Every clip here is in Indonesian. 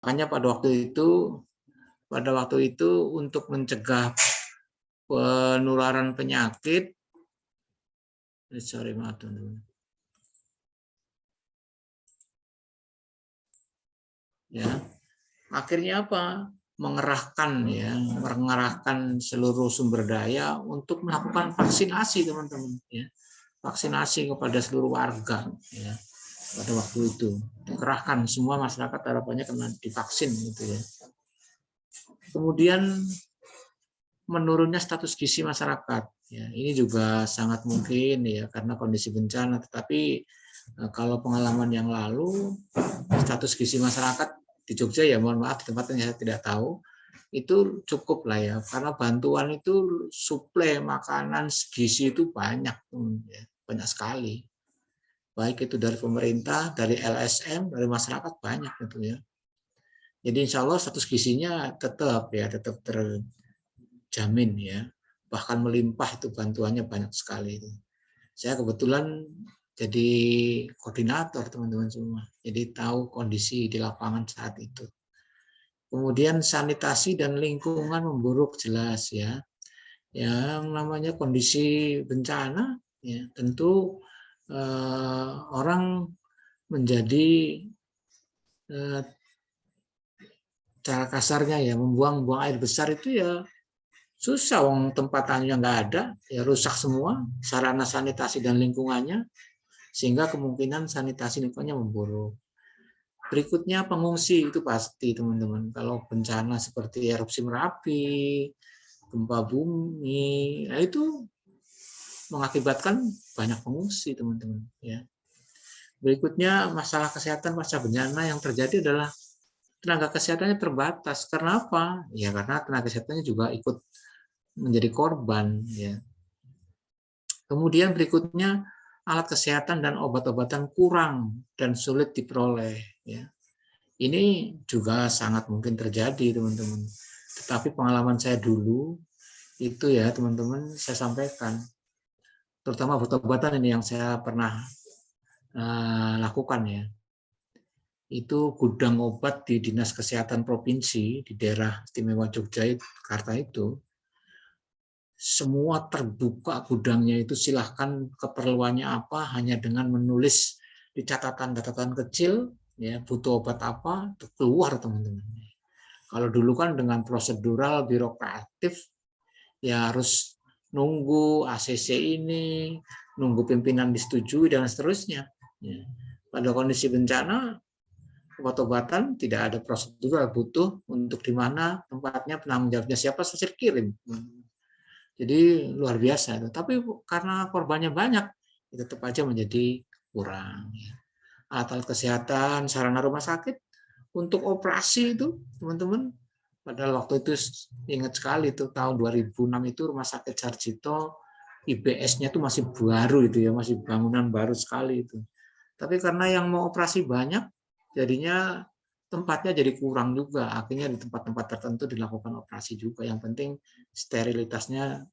Makanya pada waktu itu untuk mencegah penularan penyakit, maaf teman-teman. Ya, akhirnya apa? Mengerahkan seluruh sumber daya untuk melakukan vaksinasi, teman-teman. Ya, vaksinasi kepada seluruh warga. Ya, pada waktu itu dikerahkan semua masyarakat, harapannya kena divaksin, gitu ya. Kemudian menurunnya status gizi masyarakat. Ya, ini juga sangat mungkin ya karena kondisi bencana. Tetapi kalau pengalaman yang lalu, status gizi masyarakat di Jogja, ya mohon maaf di tempatnya saya tidak tahu, itu cukup lah ya, karena bantuan itu suplai makanan gizi itu banyak, ya, banyak sekali. Baik itu dari pemerintah, dari LSM, dari masyarakat banyak gitu ya. Jadi insya Allah status gizinya tetap terjamin ya. Bahkan melimpah, itu bantuannya banyak sekali itu. Saya kebetulan jadi koordinator teman-teman semua. Jadi tahu kondisi di lapangan saat itu. Kemudian sanitasi dan lingkungan memburuk jelas ya. Yang namanya kondisi bencana ya tentu orang menjadi cara kasarnya ya membuang-buang air besar itu ya susah, wong tempatannya nggak ada, ya rusak semua sarana sanitasi dan lingkungannya, sehingga kemungkinan sanitasi lingkungannya memburuk. Berikutnya pengungsi, itu pasti teman-teman. Kalau bencana seperti erupsi Merapi, gempa bumi, nah itu mengakibatkan banyak pengungsi teman-teman. Ya. Berikutnya masalah kesehatan pasca bencana yang terjadi adalah tenaga kesehatannya terbatas. Karena apa? Ya karena tenaga kesehatannya juga ikut menjadi korban. Ya. Kemudian berikutnya alat kesehatan dan obat-obatan kurang dan sulit diperoleh. Ya. Ini juga sangat mungkin terjadi teman-teman. Tetapi pengalaman saya dulu itu ya teman-teman saya sampaikan. Terutama obat-obatan ini yang saya pernah lakukan ya. Itu gudang obat di Dinas Kesehatan Provinsi di daerah istimewa Yogyakarta itu semua terbuka gudangnya, itu silahkan keperluannya apa, hanya dengan menulis di catatan-catatan kecil ya butuh obat apa, itu keluar teman-teman. Kalau dulu kan dengan prosedural birokratif ya harus nunggu ACC ini, nunggu pimpinan disetujui dan seterusnya. Ya. Pada kondisi bencana obat-obatan tidak ada prosedural, butuh untuk di mana tempatnya, penanggung jawabnya siapa, saya kirim. Jadi luar biasa. Tapi karena korbannya banyak, itu tetap aja menjadi kurang. Alat-alat kesehatan, sarana rumah sakit untuk operasi itu, teman-teman, padahal waktu itu ingat sekali itu tahun 2006 itu Rumah Sakit Sarjito IBS-nya itu masih baru itu ya, masih bangunan baru sekali itu. Tapi karena yang mau operasi banyak, jadinya tempatnya jadi kurang juga. Akhirnya di tempat-tempat tertentu dilakukan operasi juga. Yang penting sterilitasnya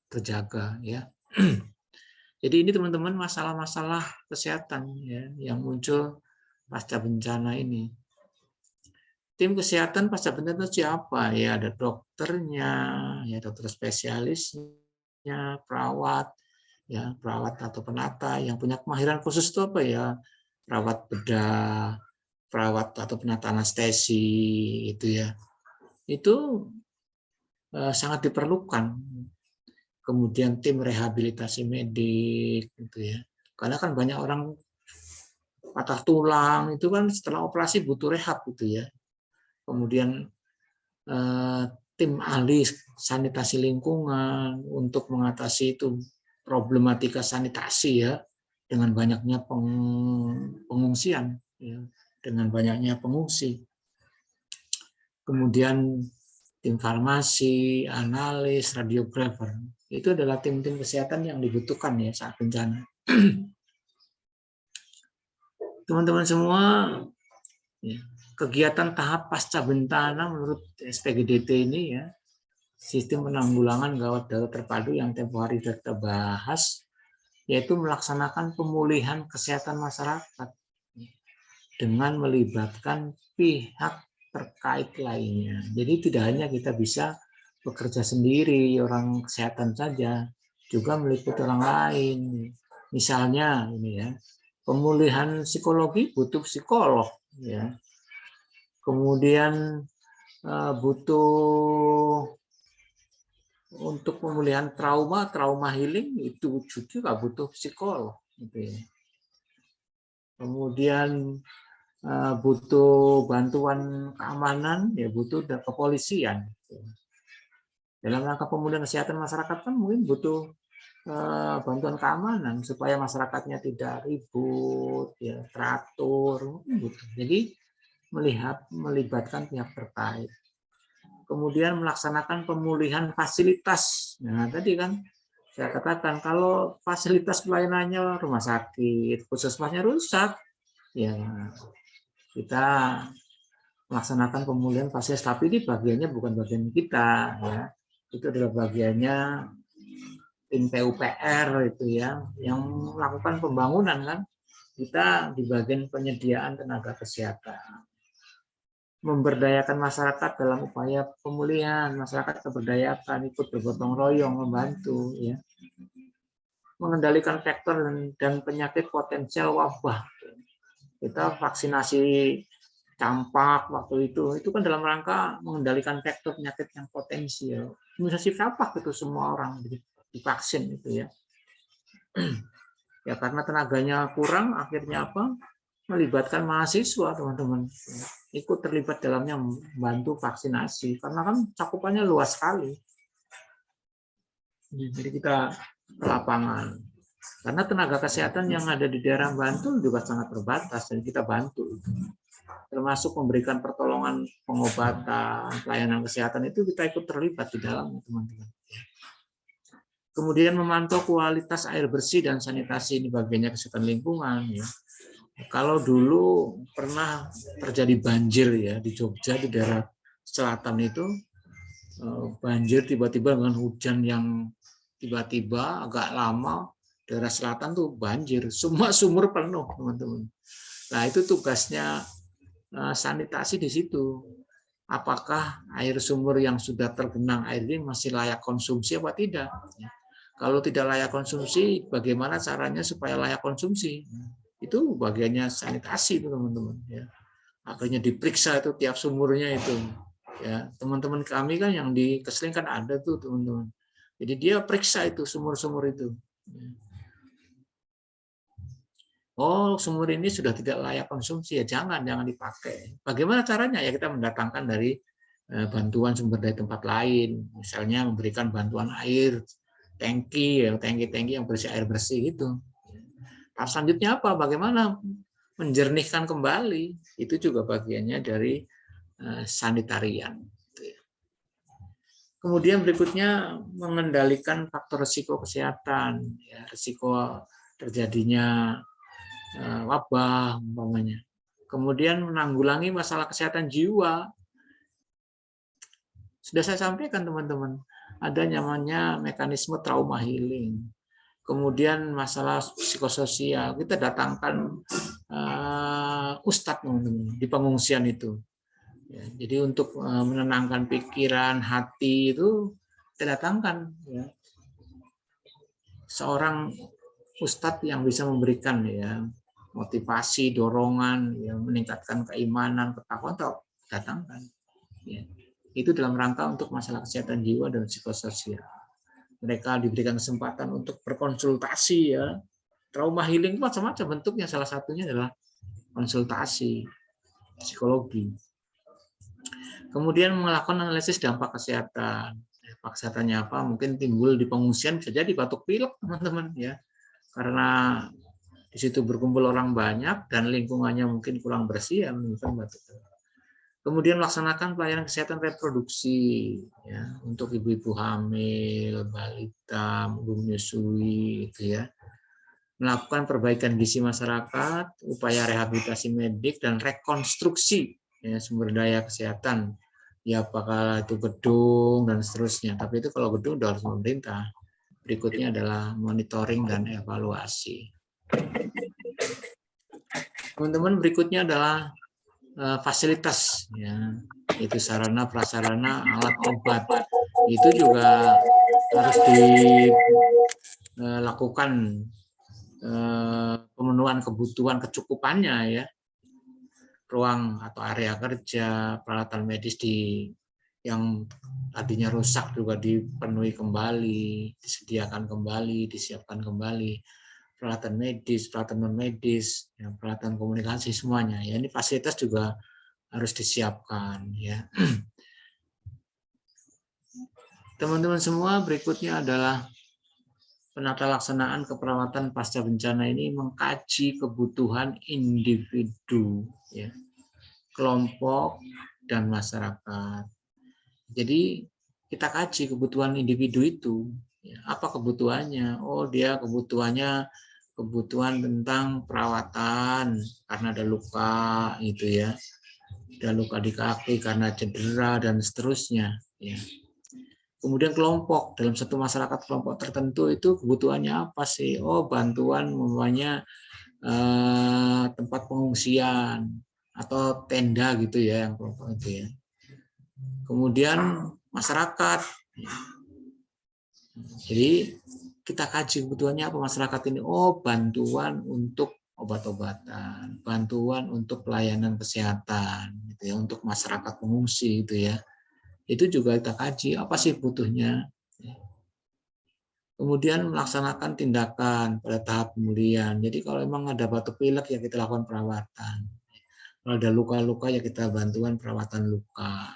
terjaga ya. Jadi ini teman-teman masalah-masalah kesehatan ya yang muncul pasca bencana ini. Tim kesehatan pasca bencana itu siapa? Ya ada dokternya, ya dokter spesialisnya, perawat, ya perawat atau penata yang punya kemahiran khusus itu apa ya? Perawat bedah, perawat atau penata anestesi itu ya. Itu sangat diperlukan. Kemudian tim rehabilitasi medik gitu ya. Karena kan banyak orang patah tulang itu kan setelah operasi butuh rehab gitu ya. Kemudian tim ahli sanitasi lingkungan untuk mengatasi itu problematika sanitasi ya dengan banyaknya pengungsian ya, dengan banyaknya pengungsi. Kemudian tim farmasi, analis, radiografer. Itu adalah tim-tim kesehatan yang dibutuhkan ya saat bencana. Teman-teman semua, kegiatan tahap pasca bencana menurut SPGDT ini ya, sistem penanggulangan gawat darurat terpadu yang tempoh hari sudah kita bahas, yaitu melaksanakan pemulihan kesehatan masyarakat dengan melibatkan pihak terkait lainnya. Jadi tidak hanya kita bisa bekerja sendiri, orang kesehatan saja, juga meliputi orang lain. Misalnya ini ya, pemulihan psikologi butuh psikolog, ya. Kemudian butuh untuk pemulihan trauma healing itu juga butuh psikolog, gitu ya. Kemudian butuh bantuan keamanan, ya butuh kepolisian. Dalam rangka pemulihan kesehatan masyarakat kan mungkin butuh bantuan keamanan supaya masyarakatnya tidak ribut, ya teratur. Jadi melibatkan pihak terkait. Kemudian melaksanakan pemulihan fasilitas. Nah tadi kan saya katakan kalau fasilitas pelayanannya rumah sakit, puskesmasnya rusak, ya kita melaksanakan pemulihan fasilitas, tapi ini bagiannya bukan bagian kita, ya. Itu adalah bagiannya tim PUPR itu ya, yang melakukan pembangunan kan. Kita di bagian penyediaan tenaga kesehatan. Memberdayakan masyarakat dalam upaya pemulihan, masyarakat keberdayakan, ikut bergotong royong, membantu, ya. Mengendalikan faktor dan penyakit potensial wabah. Kita vaksinasi campak waktu itu kan dalam rangka mengendalikan faktor penyakit yang potensial. Imunisasi campak itu semua orang divaksin itu ya. Ya karena tenaganya kurang, akhirnya apa? Melibatkan mahasiswa teman-teman, ikut terlibat dalamnya membantu vaksinasi karena kan cakupannya luas sekali. Jadi kita ke lapangan. Karena tenaga kesehatan yang ada di daerah Bantul juga sangat terbatas dan kita bantu. Termasuk memberikan pertolongan pengobatan, pelayanan kesehatan itu kita ikut terlibat di dalamnya, teman-teman. Kemudian memantau kualitas air bersih dan sanitasi, ini bagiannya kesehatan lingkungan. Ya. Kalau dulu pernah terjadi banjir ya di Jogja, di daerah selatan itu, banjir tiba-tiba dengan hujan yang tiba-tiba agak lama, daerah selatan tuh banjir, semua sumur penuh, teman-teman. Nah itu tugasnya sanitasi di situ. Apakah air sumur yang sudah tergenang air ini masih layak konsumsi apa tidak? Kalau tidak layak konsumsi, bagaimana caranya supaya layak konsumsi? Itu bagiannya sanitasi, teman-teman. Ya. Akhirnya diperiksa itu tiap sumurnya itu. Ya, teman-teman kami kan yang di Kesling kan ada tuh, teman-teman. Jadi dia periksa itu sumur-sumur itu. Oh, sumur ini sudah tidak layak konsumsi, ya jangan dipakai. Bagaimana caranya? Ya kita mendatangkan dari bantuan sumber dari tempat lain, misalnya memberikan bantuan air, tangki yang berisi air bersih itu. Tahap selanjutnya apa? Bagaimana menjernihkan kembali? Itu juga bagiannya dari sanitarian. Kemudian berikutnya mengendalikan faktor risiko kesehatan, ya, risiko terjadinya wabah umpamanya. Kemudian menanggulangi masalah kesehatan jiwa. Sudah saya sampaikan teman-teman, ada namanya mekanisme trauma healing. Kemudian masalah psikososial, kita datangkan ustadz teman-teman di pengungsian itu. Ya, jadi untuk menenangkan pikiran, hati itu kita datangkan ya, seorang ustadz yang bisa memberikan ya motivasi, dorongan, ya, meningkatkan keimanan, ketakwaan, datangkan. Ya. Itu dalam rangka untuk masalah kesehatan jiwa dan psikososial. Mereka diberikan kesempatan untuk berkonsultasi ya. Trauma healing macam-macam bentuknya, salah satunya adalah konsultasi psikologi. Kemudian melakukan analisis dampak kesehatan. Dampak kesehatannya apa? Mungkin timbul di pengungsian, bisa jadi batuk pilek, teman-teman ya. Karena di situ berkumpul orang banyak dan lingkungannya mungkin kurang bersih, ya menimbulkan batuk pilek. Kemudian melaksanakan pelayanan kesehatan reproduksi ya, untuk ibu-ibu hamil, balita, menyusui, gitu ya. Melakukan perbaikan gizi masyarakat, upaya rehabilitasi medik dan rekonstruksi ya, sumber daya kesehatan. Ya apakah itu gedung dan seterusnya. Tapi itu kalau gedung udah harus pemerintah. Berikutnya adalah monitoring dan evaluasi. Teman-teman, berikutnya adalah fasilitas, ya, itu sarana prasarana alat obat itu juga harus dilakukan pemenuhan kebutuhan kecukupannya, ya, ruang atau area kerja, peralatan medis yang tadinya rusak juga dipenuhi kembali, disediakan kembali, disiapkan kembali, peralatan medis, peralatan non medis, ya, peralatan komunikasi semuanya. Ya, ini fasilitas juga harus disiapkan, ya. Teman-teman semua, berikutnya adalah penata laksanaan keperawatan pasca bencana ini mengkaji kebutuhan individu, ya, kelompok dan masyarakat. Jadi kita kaji kebutuhan individu itu, ya, apa kebutuhannya? Oh, dia kebutuhan tentang perawatan karena ada luka, gitu ya, ada luka di kaki karena cedera dan seterusnya, ya. Kemudian kelompok, dalam satu masyarakat kelompok tertentu itu kebutuhannya apa sih? Oh, bantuan umpamanya tempat pengungsian atau tenda, gitu ya, yang kelompok itu, ya. Kemudian masyarakat, jadi kita kaji kebutuhannya apa masyarakat ini. Oh, bantuan untuk obat-obatan, bantuan untuk pelayanan kesehatan, gitu ya, untuk masyarakat pengungsi, gitu ya. Itu juga kita kaji apa sih butuhnya. Kemudian melaksanakan tindakan pada tahap pemulihan. Jadi kalau memang ada batuk pilek, ya kita lakukan perawatan. Kalau ada luka-luka, ya kita bantuan perawatan luka.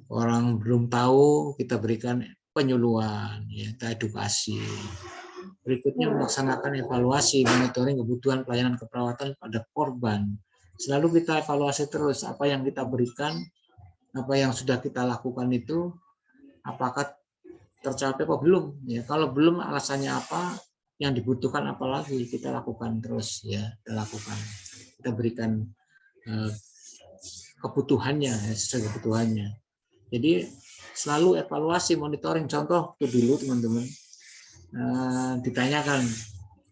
Orang belum tahu, kita berikan penyuluhan, ya, kita edukasi. Berikutnya melaksanakan evaluasi, monitoring kebutuhan pelayanan keperawatan pada korban. Selalu kita evaluasi terus apa yang kita berikan, apa yang sudah kita lakukan itu, apakah tercapai apa belum. Ya, kalau belum, alasannya apa, yang dibutuhkan apa lagi, kita lakukan terus, ya, kita lakukan. Kita berikan kebutuhannya, sesuai kebutuhannya. Jadi selalu evaluasi, monitoring. Contoh itu dulu teman-teman, ditanyakan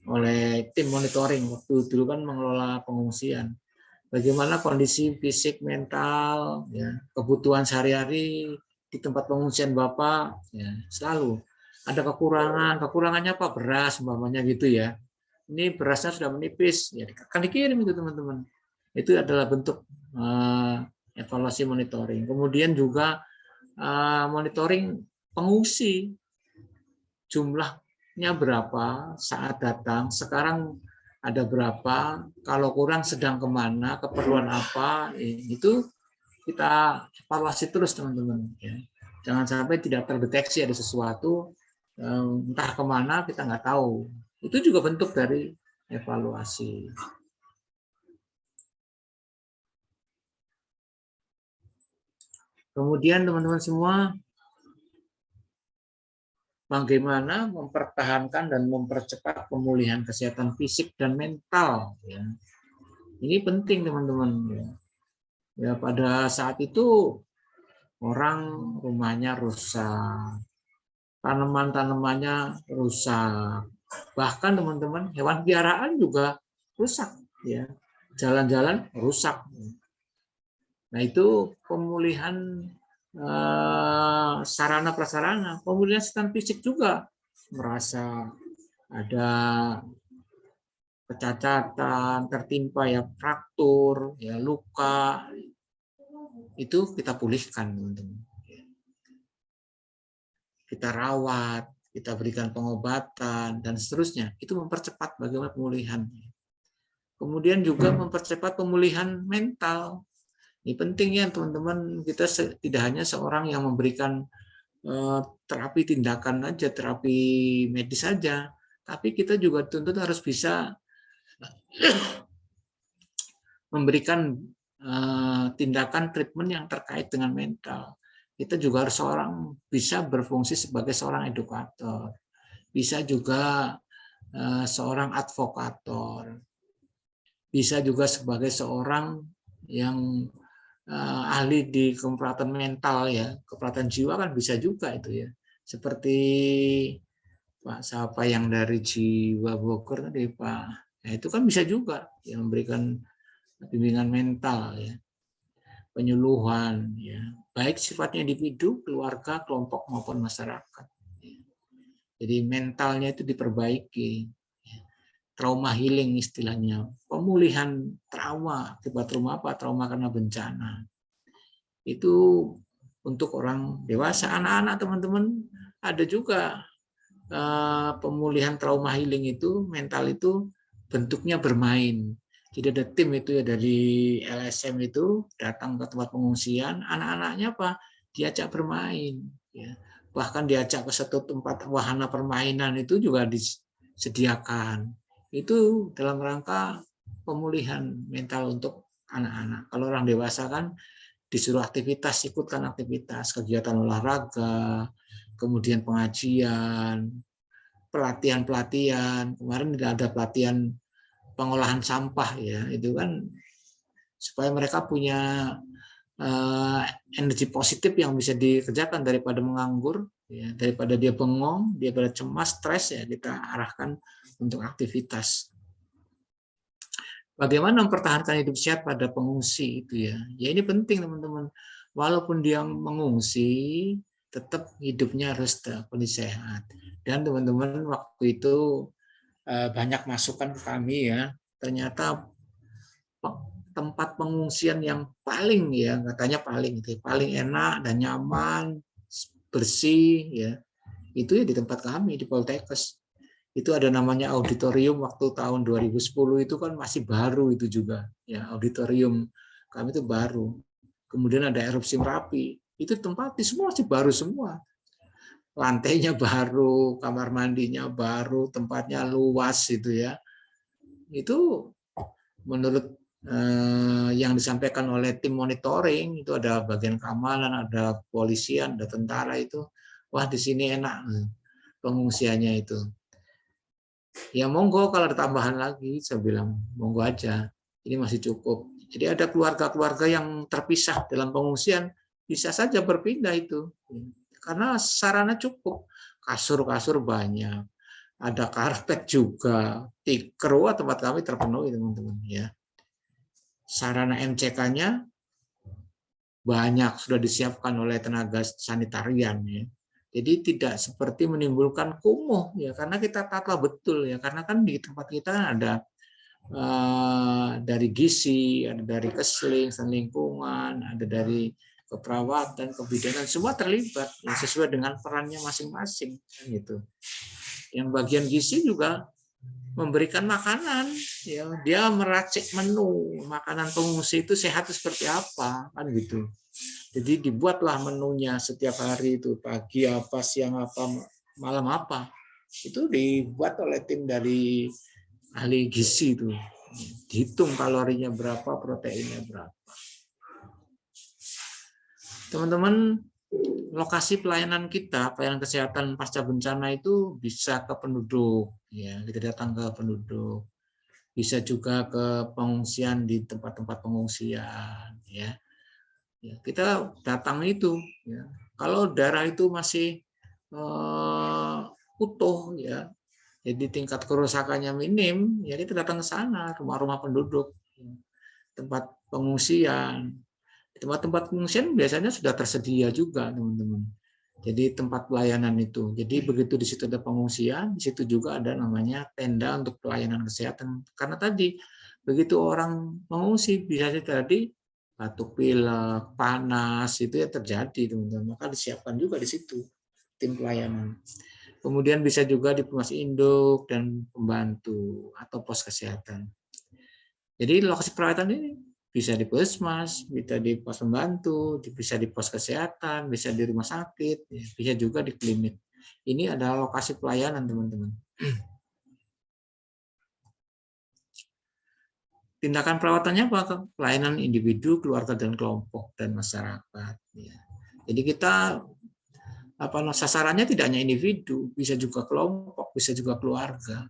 oleh tim monitoring waktu dulu kan mengelola pengungsian, bagaimana kondisi fisik, mental, ya, kebutuhan sehari-hari di tempat pengungsian Bapak, ya, selalu ada kekurangannya apa, beras umpamanya, gitu ya. Ini berasnya sudah menipis, ya, akan dikirim itu teman-teman. Itu adalah bentuk evaluasi monitoring. Kemudian juga monitoring pengungsi, jumlahnya berapa saat datang, sekarang ada berapa, kalau kurang sedang kemana, keperluan apa, itu kita evaluasi terus teman-teman. Ya. Jangan sampai tidak terdeteksi ada sesuatu, entah kemana kita nggak tahu. Itu juga bentuk dari evaluasi. Kemudian teman-teman semua, bagaimana mempertahankan dan mempercepat pemulihan kesehatan fisik dan mental. Ya. Ini penting teman-teman. Ya, pada saat itu orang rumahnya rusak, tanaman-tanamannya rusak, bahkan teman-teman hewan piaraan juga rusak. Ya, jalan-jalan rusak. Nah, itu pemulihan sarana prasarana, pemulihan sistem fisik juga, merasa ada kecacatan, tertimpa ya fraktur, ya luka, itu kita pulihkan, teman-teman. Kita rawat, kita berikan pengobatan dan seterusnya. Itu mempercepat bagaimana pemulihan. Kemudian juga mempercepat pemulihan mental. Ini penting ya teman-teman, kita tidak hanya seorang yang memberikan terapi tindakan aja, terapi medis saja, tapi kita juga tuntut harus bisa memberikan tindakan treatment yang terkait dengan mental. Kita juga harus bisa berfungsi sebagai seorang edukator, bisa juga seorang advokator, bisa juga sebagai seorang yang ahli di keperawatan mental, ya, keperawatan jiwa kan bisa juga itu, ya. Seperti Pak siapa yang dari Jiwa Bogor tadi, Pak. Nah, itu kan bisa juga yang memberikan bimbingan mental, ya, penyuluhan, ya, baik sifatnya individu, keluarga, kelompok maupun masyarakat. Jadi mentalnya itu diperbaiki, trauma healing istilahnya, pemulihan trauma akibat trauma apa? Trauma karena bencana. Itu untuk orang dewasa, anak-anak teman-teman ada juga pemulihan trauma healing itu, mental itu bentuknya bermain. Jadi ada tim itu ya dari LSM itu datang ke tempat pengungsian, anak-anaknya apa? Diajak bermain, ya. Bahkan diajak ke satu tempat wahana permainan itu juga disediakan. Itu dalam rangka pemulihan mental untuk anak-anak. Kalau orang dewasa kan disuruh aktivitas, ikutkan aktivitas, kegiatan olahraga, kemudian pengajian, pelatihan-pelatihan. Kemarin ada pelatihan pengolahan sampah, ya, itu kan supaya mereka punya energi positif yang bisa dikerjakan daripada menganggur, ya, daripada dia bengong, dia pada cemas, stres, ya kita arahkan untuk aktivitas. Bagaimana mempertahankan hidup sehat pada pengungsi itu, ya? Ya ini penting teman-teman. Walaupun dia mengungsi, tetap hidupnya harus kondisi sehat. Dan teman-teman waktu itu banyak masukan ke kami, ya. Ternyata tempat pengungsian yang paling, ya katanya paling itu paling enak dan nyaman, bersih, ya itu ya di tempat kami di Poltekkes. Itu ada namanya auditorium waktu tahun 2010 itu kan masih baru itu juga, ya auditorium kami itu baru. Kemudian ada erupsi Merapi, itu tempat semua masih baru semua. Lantainya baru, kamar mandinya baru, tempatnya luas itu, ya. Itu menurut yang disampaikan oleh tim monitoring, itu ada bagian keamanan, ada polisian, ada tentara itu. Wah, di sini enak pengungsiannya itu. Ya monggo kalau ada tambahan lagi, saya bilang monggo aja. Ini masih cukup. Jadi ada keluarga-keluarga yang terpisah dalam pengungsian, bisa saja berpindah itu. Karena sarana cukup. Kasur-kasur banyak. Ada karpet juga. Tikar, tempat kami terpenuhi teman-teman, ya. Sarana MCK-nya banyak sudah disiapkan oleh tenaga sanitarian, ya. Jadi tidak seperti menimbulkan kumuh, ya, karena kita tata betul, ya, karena kan di tempat kita kan ada dari gizi, ada dari Kesling, lingkungan, ada dari keperawatan, kebidanan, semua terlibat, ya, sesuai dengan perannya masing-masing, gitu. Yang bagian gizi juga memberikan makanan, ya, dia meracik menu makanan pengungsi itu sehat seperti apa, kan gitu. Jadi dibuatlah menunya setiap hari itu, pagi apa, siang apa, malam apa, itu dibuat oleh tim dari ahli gizi itu, dihitung kalorinya berapa, proteinnya berapa. Teman-teman, lokasi pelayanan kita, pelayanan kesehatan pasca bencana itu bisa ke penduduk, ya, kita datang ke penduduk. Bisa juga ke pengungsian di tempat-tempat pengungsian, ya. Ya, kita datang itu, ya. Kalau daerah itu masih utuh, ya, jadi tingkat kerusakannya minim, ya kita datang ke sana, rumah-rumah penduduk, tempat pengungsian. Tempat-tempat pengungsian biasanya sudah tersedia juga, teman-teman. Jadi tempat pelayanan itu. Jadi begitu di situ ada pengungsian, di situ juga ada namanya tenda untuk pelayanan kesehatan. Karena tadi begitu orang mengungsi bisa tadi batuk pilek, panas itu ya terjadi, teman-teman. Maka disiapkan juga di situ tim pelayanan. Kemudian bisa juga di pumas induk dan pembantu atau pos kesehatan. Jadi lokasi perawatan ini bisa di puskesmas, bisa di pos pembantu, bisa di pos kesehatan, bisa di rumah sakit, bisa juga di klinik. Ini adalah lokasi pelayanan, teman-teman. Tindakan perawatannya apa? Pelayanan individu, keluarga, dan kelompok, dan masyarakat. Jadi kita sasarannya tidak hanya individu, bisa juga kelompok, bisa juga keluarga.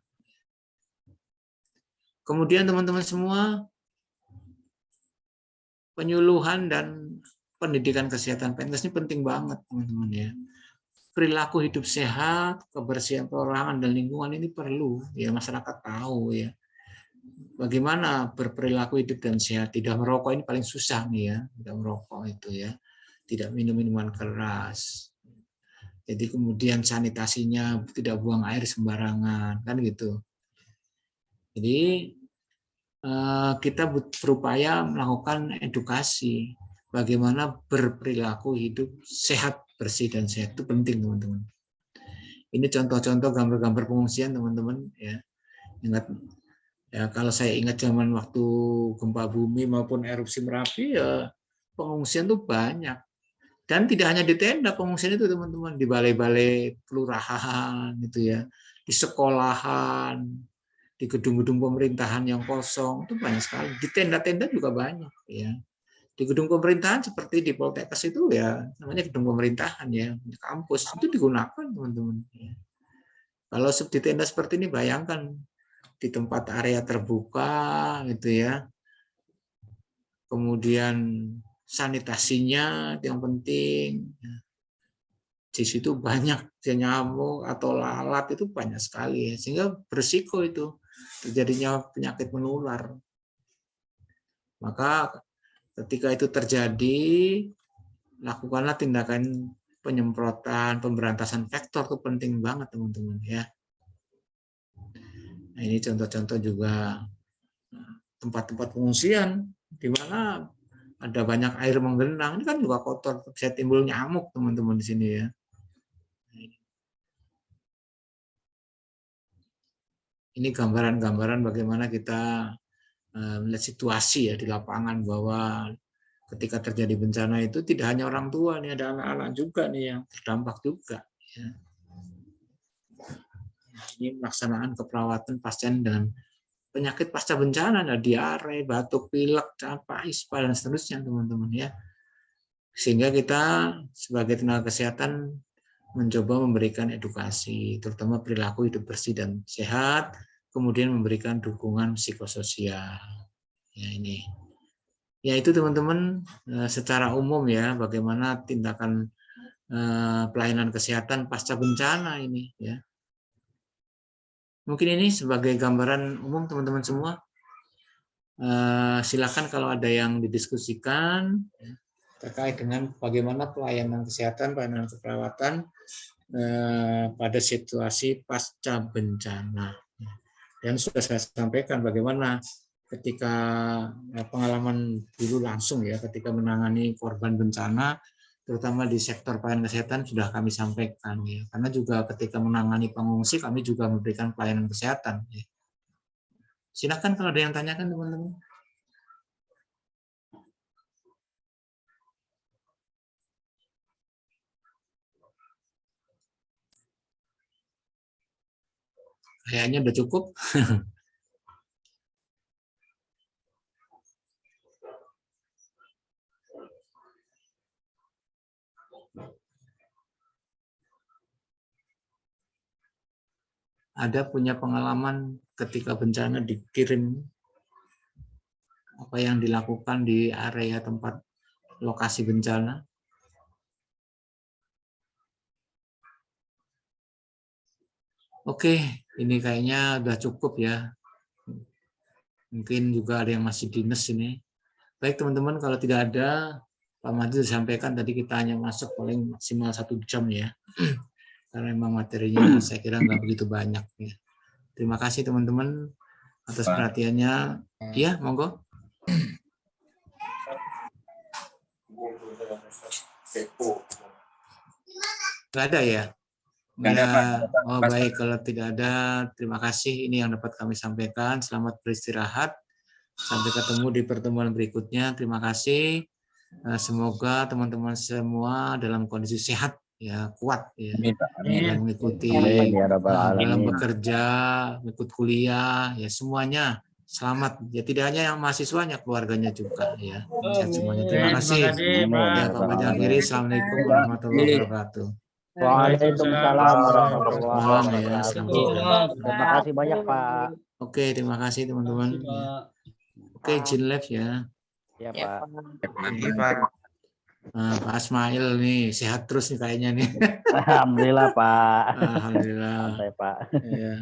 Kemudian teman-teman semua, penyuluhan dan pendidikan kesehatan PNKes ini penting banget, teman-teman, ya. Perilaku hidup sehat, kebersihan perorangan dan lingkungan ini perlu, ya, masyarakat tahu, ya. bagaimana berperilaku hidup dan sehat. Tidak merokok ini paling susah nih ya, tidak merokok itu ya, tidak minum minuman keras. Jadi kemudian sanitasinya tidak buang air sembarangan, kan gitu. Jadi kita berupaya melakukan edukasi bagaimana berperilaku hidup sehat, bersih dan sehat itu penting teman-teman. Ini contoh-contoh gambar-gambar pengungsian teman-teman ya. Ingat ya, kalau saya ingat zaman waktu gempa bumi maupun erupsi Merapi ya pengungsian tuh banyak. Dan tidak hanya di tenda pengungsian itu teman-teman, di balai-balai kelurahan gitu ya, di sekolahan, di gedung-gedung pemerintahan yang kosong itu banyak sekali. Di tenda-tenda juga banyak ya. Di gedung pemerintahan seperti di Poltekkes itu ya namanya gedung pemerintahan ya, di kampus itu digunakan teman-teman. Ya. Kalau di tenda seperti ini bayangkan di tempat area terbuka gitu ya. Kemudian sanitasinya yang penting. Di situ banyak nyamuk atau lalat itu banyak sekali ya. Sehingga berisiko itu terjadinya penyakit menular. Maka ketika itu terjadi, lakukanlah tindakan penyemprotan, pemberantasan vektor itu penting banget teman-teman ya. Nah, ini contoh-contoh juga tempat-tempat pengungsian di mana ada banyak air menggenang, ini kan juga kotor, bisa timbul nyamuk teman-teman di sini ya. Ini gambaran-gambaran bagaimana kita melihat situasi ya di lapangan bahwa ketika terjadi bencana itu tidak hanya orang tua nih, ada anak-anak juga nih yang terdampak juga. Ya. Ini pelaksanaan keperawatan pasien dengan penyakit pasca bencana, ada diare, batuk, pilek, campak, ispa dan seterusnya teman-teman ya. Sehingga kita sebagai tenaga kesehatan mencoba memberikan edukasi, terutama perilaku hidup bersih dan sehat, kemudian memberikan dukungan psikososial. Ya ini. Ya itu teman-teman secara umum ya bagaimana tindakan pelayanan kesehatan pasca bencana ini ya. Mungkin ini sebagai gambaran umum teman-teman semua. Silakan kalau ada yang didiskusikan terkait dengan bagaimana pelayanan kesehatan, pelayanan keperawatan pada situasi pasca bencana. Dan sudah saya sampaikan bagaimana ketika pengalaman dulu langsung ya ketika menangani korban bencana terutama di sektor pelayanan kesehatan sudah kami sampaikan ya karena juga ketika menangani pengungsi kami juga memberikan pelayanan kesehatan ya. Silakan kalau ada yang tanyakan teman-teman. Kayaknya udah cukup. Ada punya pengalaman ketika bencana dikirim apa yang dilakukan di area tempat lokasi bencana? Oke, ini kayaknya udah cukup ya. Mungkin juga ada yang masih dinas ini. Baik teman-teman, kalau tidak ada, Pak Madi disampaikan tadi kita hanya masuk paling maksimal 1 jam ya. Karena memang materinya saya kira nggak begitu banyak ya. Terima kasih teman-teman atas perhatiannya. Iya, monggo. Nggak ada ya? Ya, oh baik kalau tidak ada, terima kasih. Ini yang dapat kami sampaikan. Selamat beristirahat. Sampai ketemu di pertemuan berikutnya. Terima kasih. Semoga teman-teman semua dalam kondisi sehat, ya kuat ya dalam mengikuti, dalam bekerja, ikut kuliah, ya semuanya selamat. Ya tidak hanya yang mahasiswanya, keluarganya juga ya. Sehat semuanya. Terima kasih. Ya Pak Madi akhiri. Assalamualaikum warahmatullahi wabarakatuh. Waalaikumsalam warahmatullahi Ya, wabarakatuh. Terima kasih banyak Pak. Oke, terima kasih teman-teman. Oke, Jinlev ya. Ya Pak. Nah, Pak Asmail nih sehat terus nih kayaknya nih. Alhamdulillah Pak. Alhamdulillah. Santai Pak. Ya.